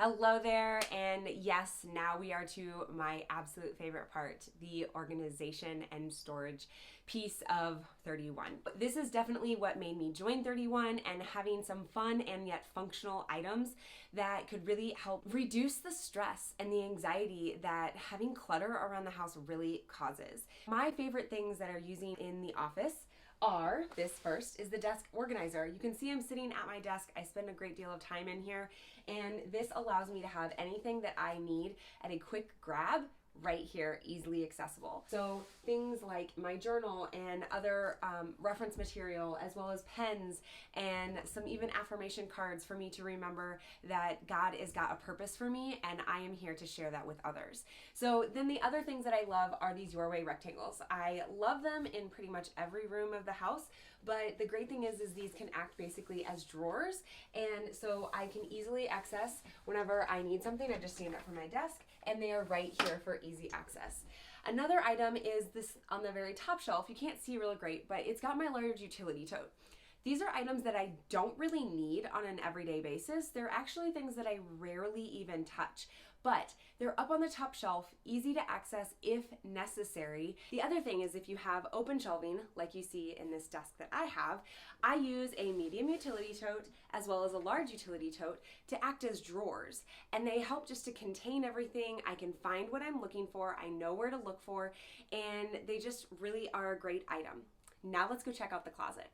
Hello there, and yes, now we are to my absolute favorite part, the organization and storage piece of 31. This is definitely what made me join 31, and having some fun and yet functional items that could really help reduce the stress and the anxiety that having clutter around the house really causes. My favorite things that are using in the office are, this first is the desk organizer. You can see I'm sitting at my desk. I spend a great deal of time in here, and this allows me to have anything that I need at a quick grab right here, easily accessible. So things like my journal and other reference material, as well as pens and some even affirmation cards for me to remember that God has got a purpose for me and I am here to share that with others. So then the other things that I love are these Your Way rectangles. I love them in pretty much every room of the house, but the great thing is these can act basically as drawers, and so I can easily access whenever I need something. I just stand up from my desk and they are right here for easy access. Another item is this on the very top shelf. You can't see real great, but it's got my large utility tote. These are items that I don't really need on an everyday basis. They're actually things that I rarely even touch, but they're up on the top shelf, easy to access if necessary. The other thing is if you have open shelving, like you see in this desk that I have, I use a medium utility tote as well as a large utility tote to act as drawers. And they help just to contain everything. I can find what I'm looking for. I know where to look for, and they just really are a great item. Now let's go check out the closet.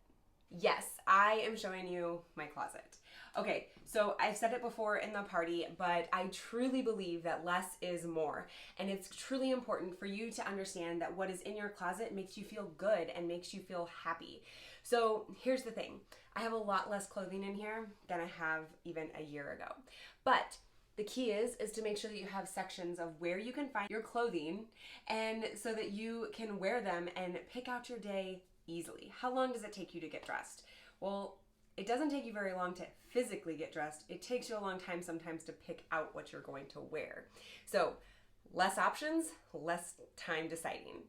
Yes, I am showing you my closet. Okay, so I've said it before in the party, but I truly believe that less is more. And it's truly important for you to understand that what is in your closet makes you feel good and makes you feel happy. So here's the thing. I have a lot less clothing in here than I have even a year ago. But the key is to make sure that you have sections of where you can find your clothing, and so that you can wear them and pick out your day easily. How long does it take you to get dressed? Well, it doesn't take you very long to physically get dressed. It takes you a long time sometimes to pick out what you're going to wear. So less options, less time deciding.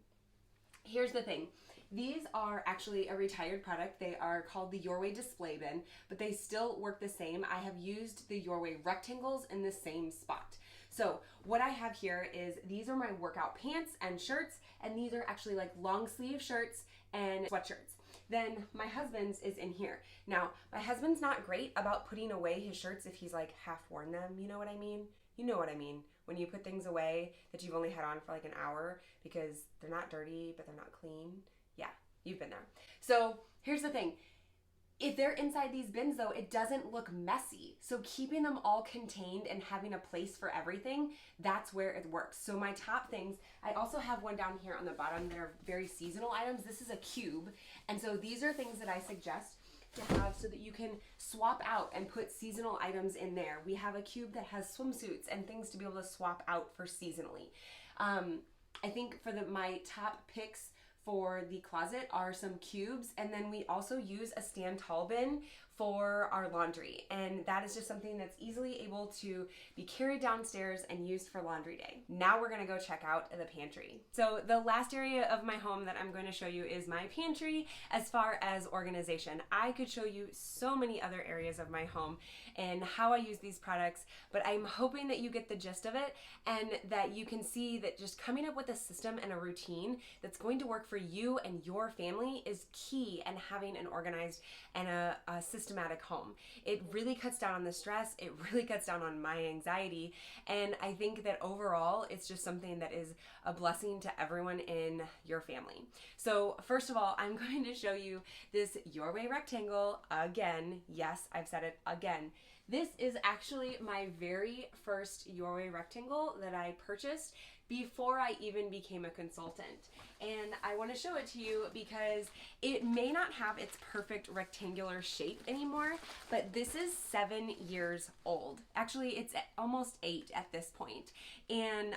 Here's the thing. These are actually a retired product. They are called the Your Way display bin, but they still work the same. I have used the Your Way rectangles in the same spot. So what I have here is these are my workout pants and shirts, and these are actually like long sleeve shirts and sweatshirts. Then my husband's is in here. Now, my husband's not great about putting away his shirts if he's like half worn them. You know what I mean? You know what I mean. When you put things away that you've only had on for like an hour because they're not dirty, but they're not clean. Yeah, you've been there. So here's the thing. If they're inside these bins though, it doesn't look messy. So keeping them all contained and having a place for everything, that's where it works. So my top things, I also have one down here on the bottom that are very seasonal items. This is a cube. And so these are things that I suggest to have so that you can swap out and put seasonal items in there. We have a cube that has swimsuits and things to be able to swap out for seasonally. I think for my top picks for the closet are some cubes, and then we also use a stand tall bin for our laundry, and that is just something that's easily able to be carried downstairs and used for laundry day. Now we're gonna go check out the pantry. So the last area of my home that I'm going to show you is my pantry as far as organization. I could show you so many other areas of my home and how I use these products, but I'm hoping that you get the gist of it and that you can see that just coming up with a system and a routine that's going to work for you and your family is key in having an organized and a systematic home. It really cuts down on the stress. It really cuts down on my anxiety. And I think that overall, it's just something that is a blessing to everyone in your family. So first of all, I'm going to show you this Your Way rectangle again. Yes, I've said it again. This is actually my very first Your Way rectangle that I purchased before I even became a consultant. And I want to show it to you because it may not have its perfect rectangular shape anymore, but this is 7 years old. Actually, it's almost 8 at this point. And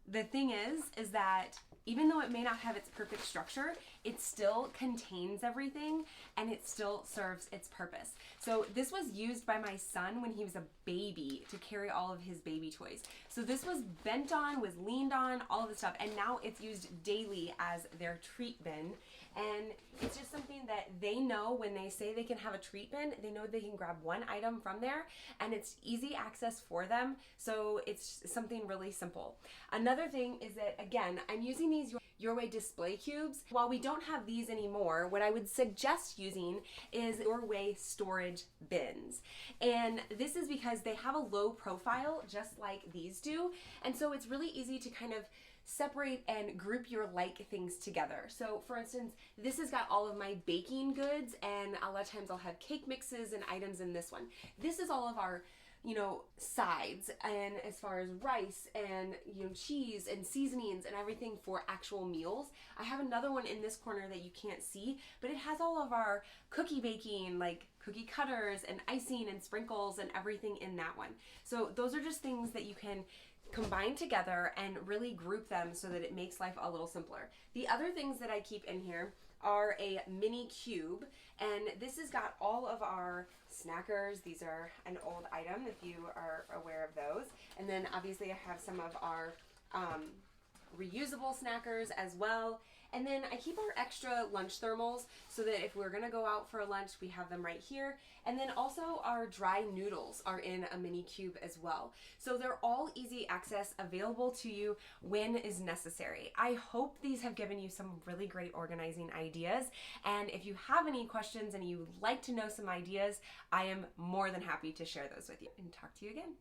the thing is that even though it may not have its perfect structure, it still contains everything and it still serves its purpose. So this was used by my son when he was a baby to carry all of his baby toys. So this was bent on, was leaned on, all of the stuff, and now it's used daily as their treat bin. And it's just something that they know when they say they can have a treat bin, they know they can grab one item from there and it's easy access for them. So it's something really simple. Another thing is that, again, I'm using these Your Way display cubes. While we don't have these anymore, what I would suggest using is Your Way storage bins. And this is because they have a low profile just like these do. And so it's really easy to kind of separate and group your like things together. So for instance, this has got all of my baking goods, and a lot of times I'll have cake mixes and items in this one. This is all of our, you know, sides, and as far as rice and, you know, cheese and seasonings and everything for actual meals. I have another one in this corner that you can't see, but it has all of our cookie baking, like cookie cutters and icing and sprinkles and everything in that one. So those are just things that you can combine together and really group them so that it makes life a little simpler. The other things that I keep in here are a mini cube, and this has got all of our snackers. These are an old item if you are aware of those. And then obviously I have some of our reusable snackers as well. And then I keep our extra lunch thermals so that if we're gonna go out for a lunch, we have them right here. And then also our dry noodles are in a mini cube as well. So they're all easy access, available to you when is necessary. I hope these have given you some really great organizing ideas. And if you have any questions and you would like to know some ideas, I am more than happy to share those with you. And talk to you again.